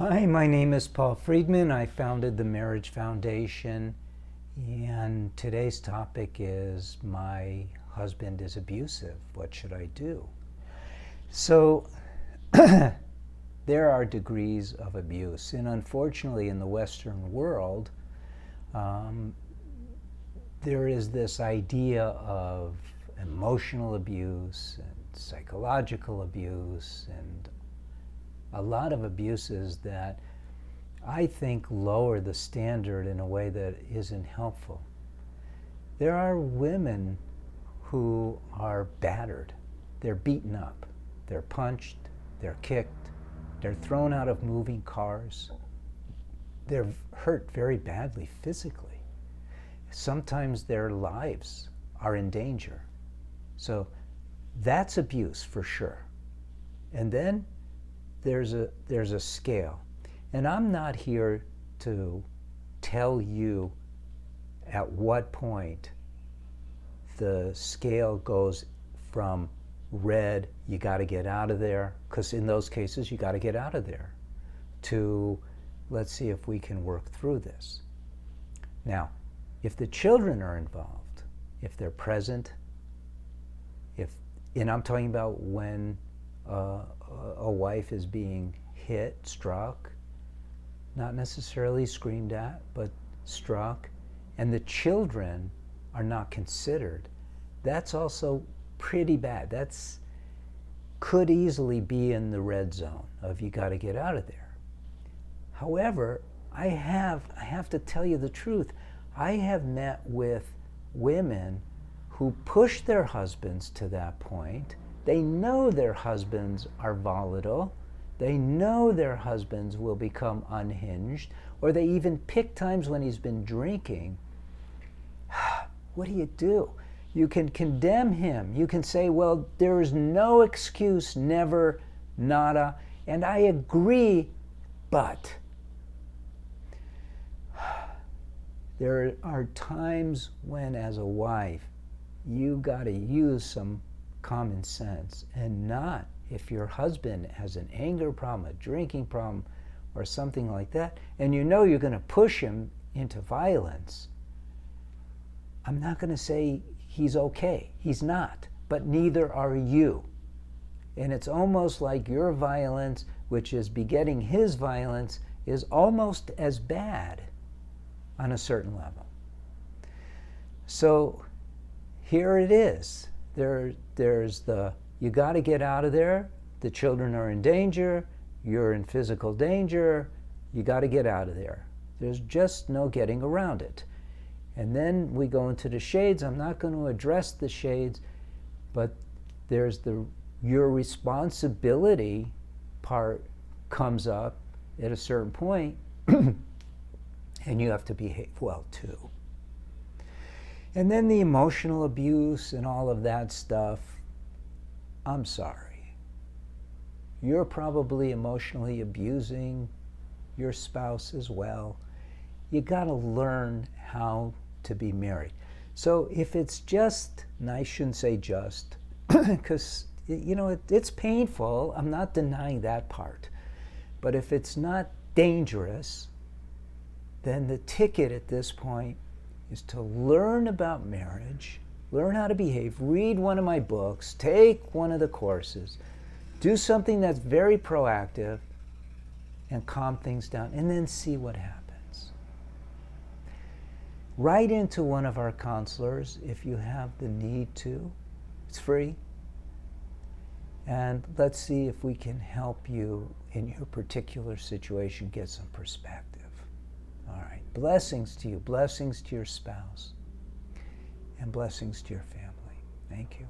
Hi, my name is Paul Friedman. I founded the Marriage Foundation, and today's topic is my husband is abusive. What should I do? So, there are degrees of abuse, and unfortunately, in the Western world, there is this idea of emotional abuse and psychological abuse and a lot of abuses that I think lower the standard in a way that isn't helpful. There are women who are battered. They're beaten up. They're punched. They're kicked. They're thrown out of moving cars. They're hurt very badly physically. Sometimes their lives are in danger. So that's abuse for sure. And then there's a scale. And I'm not here to tell you at what point the scale goes from red, you got to get out of there, because in those cases you got to get out of there, to let's see if we can work through this. Now, if the children are involved, if they're present, and I'm talking about when a wife is being hit, struck, not necessarily screamed at, but struck, and the children are not considered, that's also pretty bad. That's could easily be in the red zone of you got to get out of there. However, I have to tell you the truth. I have met with women who push their husbands to that point. They know their husbands are volatile. They know their husbands will become unhinged, or they even pick times when he's been drinking. What do? You can condemn him. You can say, well, there is no excuse, never, nada. And I agree, but there are times when, as a wife, you got to use some common sense, and not if your husband has an anger problem, a drinking problem, or something like that, and you know you're going to push him into violence. I'm not going to say he's okay. He's not, but neither are you. And it's almost like your violence, which is begetting his violence, is almost as bad on a certain level. So here it is. There's the, you got to get out of there, the children are in danger, you're in physical danger, you got to get out of there. There's just no getting around it. And then we go into the shades. I'm not going to address the shades, but there's your responsibility part comes up at a certain point, and you have to behave well too. And then the emotional abuse and all of that stuff, I'm sorry. You're probably emotionally abusing your spouse as well. You got to learn how to be married. So if it's just, and I shouldn't say just, because it's painful, I'm not denying that part. But if it's not dangerous, then the ticket at this point is to learn about marriage, learn how to behave, read one of my books, take one of the courses, do something that's very proactive, and calm things down, and then see what happens. Write into one of our counselors if you have the need to. It's free. And let's see if we can help you in your particular situation get some perspective. All right. Blessings to you, blessings to your spouse, and blessings to your family. Thank you.